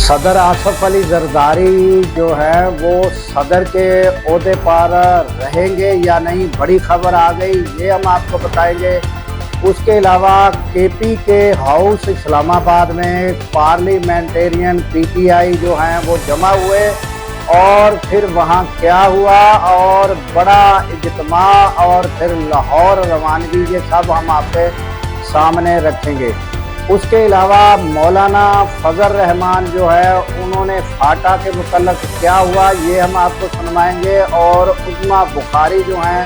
صدر آصف علی زرداری جو ہے وہ صدر کے عہدے پر رہیں گے یا نہیں، بڑی خبر آ گئی، یہ ہم آپ کو بتائیں گے۔ اس کے علاوہ کے پی کے ہاؤس اسلام آباد میں پارلیمنٹرین پی ٹی آئی جو ہیں وہ جمع ہوئے، اور پھر وہاں کیا ہوا اور بڑا اجتماع اور پھر لاہور روانگی، یہ سب ہم آپ کے سامنے رکھیں گے۔ اس کے علاوہ مولانا فضل الرحمان جو ہے انہوں نے فاٹا کے متعلق کیا ہوا یہ ہم آپ کو سنوائیں گے، اور عظمیٰ بخاری جو ہیں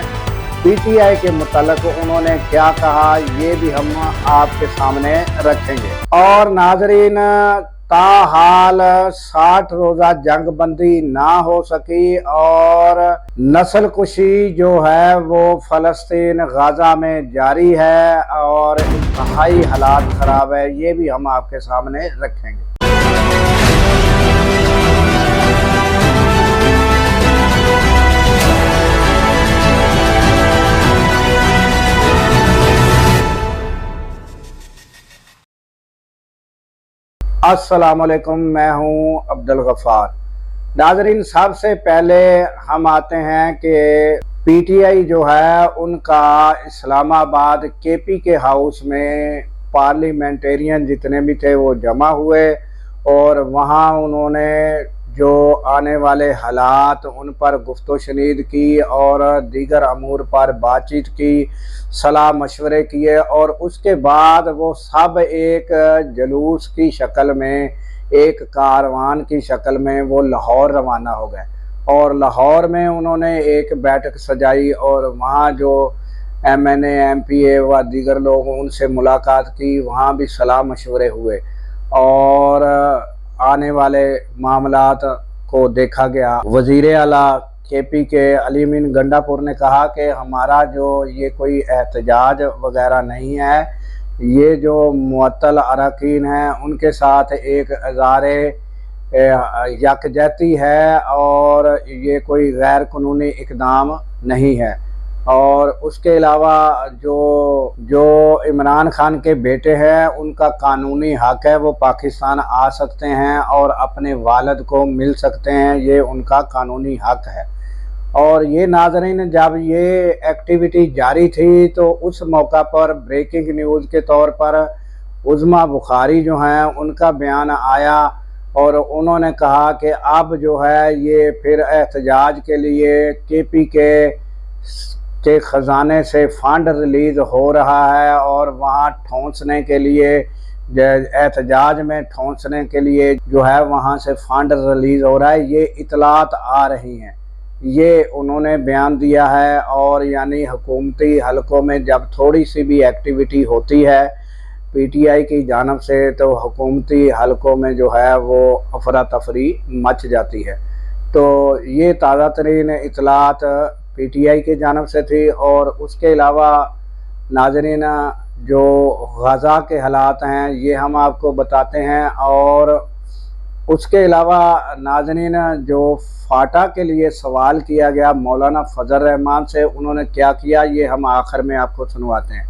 پی ٹی آئی کے متعلق انہوں نے کیا کہا یہ بھی ہم آپ کے سامنے رکھیں گے۔ اور ناظرین، تاحال 60 روزہ جنگ بندی نہ ہو سکی اور نسل کشی جو ہے وہ فلسطین غزہ میں جاری ہے اور انتہائی حالات خراب ہے، یہ بھی ہم آپ کے سامنے رکھیں گے۔ السلام علیکم، میں ہوں عبدالغفار۔ ناظرین، سب سے پہلے ہم آتے ہیں کہ پی ٹی آئی جو ہے ان کا اسلام آباد کے پی کے ہاؤس میں پارلیمنٹرین جتنے بھی تھے وہ جمع ہوئے، اور وہاں انہوں نے جو آنے والے حالات ان پر گفت و شنید کی اور دیگر امور پر بات چیت کی، صلاح مشورے کیے، اور اس کے بعد وہ سب ایک جلوس کی شکل میں، ایک کاروان کی شکل میں وہ لاہور روانہ ہو گئے، اور لاہور میں انہوں نے ایک بیٹھک سجائی اور وہاں جو ایم این اے، ایم پی اے و دیگر لوگ ان سے ملاقات کی، وہاں بھی صلاح مشورے ہوئے اور آنے والے معاملات کو دیکھا گیا۔ وزیر اعلیٰ کے پی کے علی امین گنڈا پور نے کہا کہ ہمارا جو یہ کوئی احتجاج وغیرہ نہیں ہے، یہ جو معطل اراکین ہیں ان کے ساتھ ایک اظہار یکجہتی ہے اور یہ کوئی غیر قانونی اقدام نہیں ہے۔ اور اس کے علاوہ جو عمران خان کے بیٹے ہیں ان کا قانونی حق ہے، وہ پاکستان آ سکتے ہیں اور اپنے والد کو مل سکتے ہیں، یہ ان کا قانونی حق ہے۔ اور یہ ناظرین، جب یہ ایکٹیویٹی جاری تھی تو اس موقع پر بریکنگ نیوز کے طور پر عظمیٰ بخاری جو ہیں ان کا بیان آیا، اور انہوں نے کہا کہ اب جو ہے یہ پھر احتجاج کے لیے کے پی کے خزانے سے فنڈ ریلیز ہو رہا ہے، اور وہاں ٹھونسنے کے لیے، احتجاج میں ٹھونسنے کے لیے جو ہے وہاں سے فنڈ ریلیز ہو رہا ہے، یہ اطلاعات آ رہی ہیں، یہ انہوں نے بیان دیا ہے۔ اور یعنی حکومتی حلقوں میں جب تھوڑی سی بھی ایکٹیویٹی ہوتی ہے پی ٹی آئی کی جانب سے تو حکومتی حلقوں میں جو ہے وہ افراتفری مچ جاتی ہے۔ تو یہ تازہ ترین اطلاعات پی ٹی آئی کی جانب سے تھی۔ اور اس کے علاوہ ناظرین، جو غزہ کے حالات ہیں یہ ہم آپ کو بتاتے ہیں، اور اس کے علاوہ ناظرین جو فاٹا کے لیے سوال کیا گیا مولانا فضل الرحمان سے، انہوں نے کیا کیا یہ ہم آخر میں آپ کو سنواتے ہیں۔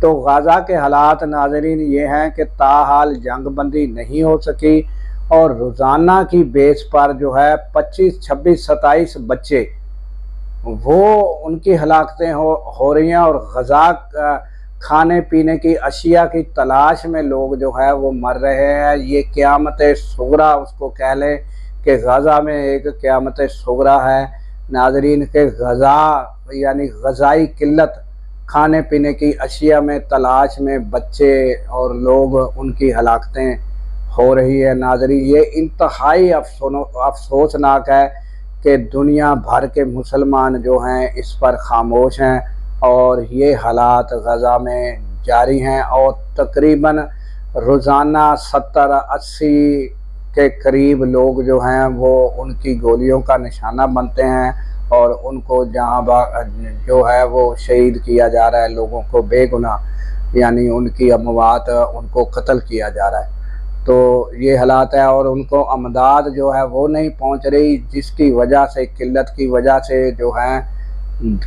تو غزہ کے حالات ناظرین یہ ہیں کہ تاحال جنگ بندی نہیں ہو سکی، اور روزانہ کی بیس پر جو ہے 25، 26، 27 بچے وہ ان کی ہلاکتیں ہو رہی ہیں، اور غزہ کھانے پینے کی اشیاء کی تلاش میں لوگ جو ہے وہ مر رہے ہیں۔ یہ قیامت صغریٰ اس کو کہہ لیں کہ غزہ میں ایک قیامت صغریٰ ہے ناظرین، کہ غزہ یعنی غذائی قلت، کھانے پینے کی اشیاء میں تلاش میں بچے اور لوگ ان کی ہلاکتیں ہو رہی ہے ناظرین۔ یہ انتہائی افسوسناک ہے کہ دنیا بھر کے مسلمان جو ہیں اس پر خاموش ہیں، اور یہ حالات غزہ میں جاری ہیں، اور تقریباً روزانہ 70-80 کے قریب لوگ جو ہیں وہ ان کی گولیوں کا نشانہ بنتے ہیں، اور ان کو جہاں جو ہے وہ شہید کیا جا رہا ہے، لوگوں کو بے گناہ یعنی ان کی اموات ان کو قتل کیا جا رہا ہے۔ تو یہ حالات ہے، اور ان کو امداد جو ہے وہ نہیں پہنچ رہی، جس کی وجہ سے، قلت کی وجہ سے جو ہیں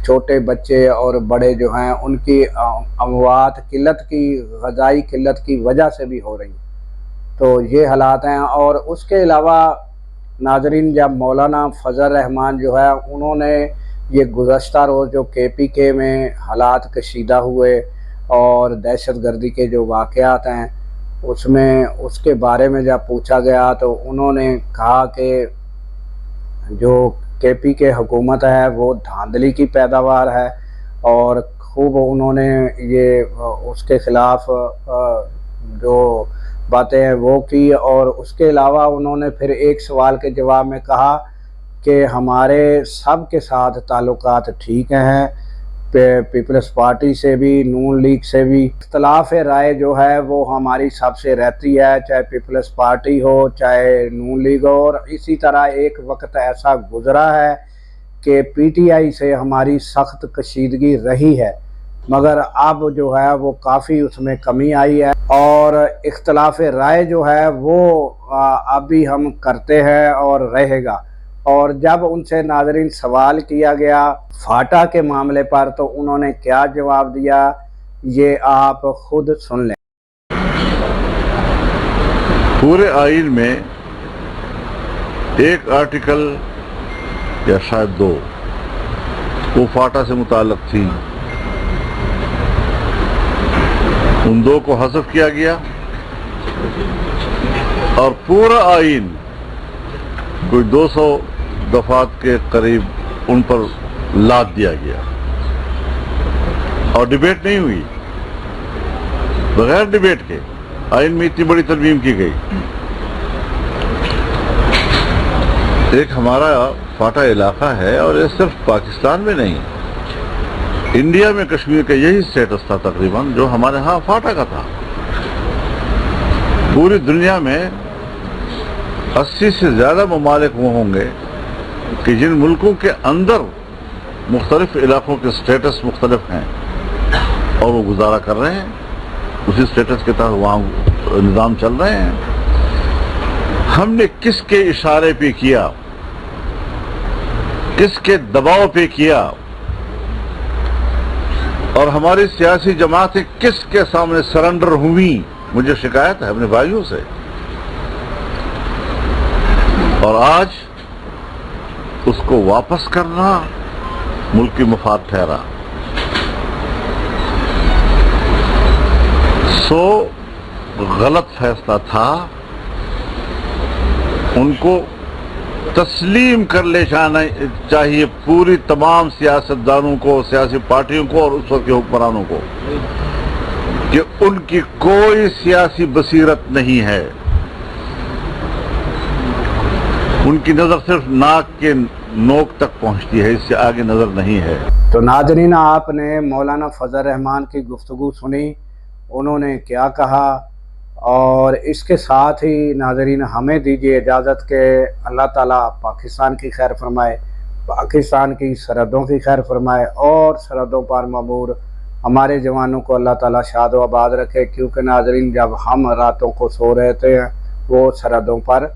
چھوٹے بچے اور بڑے جو ہیں ان کی اموات قلت کی، غذائی قلت کی وجہ سے بھی ہو رہی ہیں۔ تو یہ حالات ہیں۔ اور اس کے علاوہ ناظرین، جب مولانا فضل الرحمان جو ہے انہوں نے یہ گزشتہ روز جو KPK میں حالات کشیدہ ہوئے اور دہشت گردی کے جو واقعات ہیں اس کے بارے میں جب پوچھا گیا تو انہوں نے کہا کہ جو KPK حکومت ہے وہ دھاندلی کی پیداوار ہے، اور خوب انہوں نے یہ اس کے خلاف جو باتیں ہیں وہ کی۔ اور اس کے علاوہ انہوں نے پھر ایک سوال کے جواب میں کہا کہ ہمارے سب کے ساتھ تعلقات ٹھیک ہیں، پیپلز پارٹی سے بھی، نون لیگ سے بھی۔ اختلاف رائے جو ہے وہ ہماری سب سے رہتی ہے، چاہے پیپلز پارٹی ہو چاہے نون لیگ ہو۔ اور اسی طرح ایک وقت ایسا گزرا ہے کہ PTI سے ہماری سخت کشیدگی رہی ہے، مگر اب جو ہے وہ کافی اس میں کمی آئی ہے، اور اختلاف رائے جو ہے وہ اب بھی ہم کرتے ہیں اور رہے گا۔ اور جب ان سے ناظرین سوال کیا گیا فاٹا کے معاملے پر تو انہوں نے کیا جواب دیا، یہ آپ خود سن لیں۔ پورے آئین میں ایک آرٹیکل یا شاید 2 وہ فاٹا سے متعلق تھی، ان 2 کو حذف کیا گیا، اور پورا آئین کوئی 200 دفعات کے قریب ان پر لاد دیا گیا، اور ڈیبیٹ نہیں ہوئی، بغیر ڈیبیٹ کے آئین میں اتنی بڑی ترمیم کی گئی۔ ایک ہمارا فاٹا علاقہ ہے، اور یہ صرف پاکستان میں نہیں، انڈیا میں کشمیر کا یہی سٹیٹس تھا تقریباً جو ہمارے ہاں فاٹا کا تھا۔ پوری دنیا میں 80 سے زیادہ ممالک وہ ہوں گے کہ جن ملکوں کے اندر مختلف علاقوں کے سٹیٹس مختلف ہیں، اور وہ گزارا کر رہے ہیں، اسی سٹیٹس کے تحت وہاں نظام چل رہے ہیں۔ ہم نے کس کے اشارے پہ کیا، کس کے دباؤ پہ کیا، اور ہماری سیاسی جماعتیں کس کے سامنے سرنڈر ہوئیں؟ مجھے شکایت ہے اپنے بھائیوں سے، اور آج اس کو واپس کرنا ملک کی مفاد ٹھہرا۔ غلط فیصلہ تھا، ان کو تسلیم کر لے جانا چاہیے پوری تمام سیاستدانوں کو، سیاسی پارٹیوں کو، اور اس وقت کے حکمرانوں کو، کہ ان کی کوئی سیاسی بصیرت نہیں ہے، ان کی نظر صرف ناک کے نوک تک پہنچتی ہے، اس سے آگے نظر نہیں ہے۔ تو ناظرین، آپ نے مولانا فضل الرحمان کی گفتگو سنی، انہوں نے کیا کہا، اور اس کے ساتھ ہی ناظرین ہمیں دیجیے اجازت کہ اللہ تعالیٰ پاکستان کی خیر فرمائے، پاکستان کی سرحدوں کی خیر فرمائے، اور سرحدوں پر مامور ہمارے جوانوں کو اللہ تعالیٰ شاد و آباد رکھے، کیونکہ ناظرین جب ہم راتوں کو سو رہتے ہیں وہ سرحدوں پر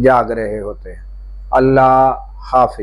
جاگ رہے ہوتے ہیں۔ اللہ حافظ۔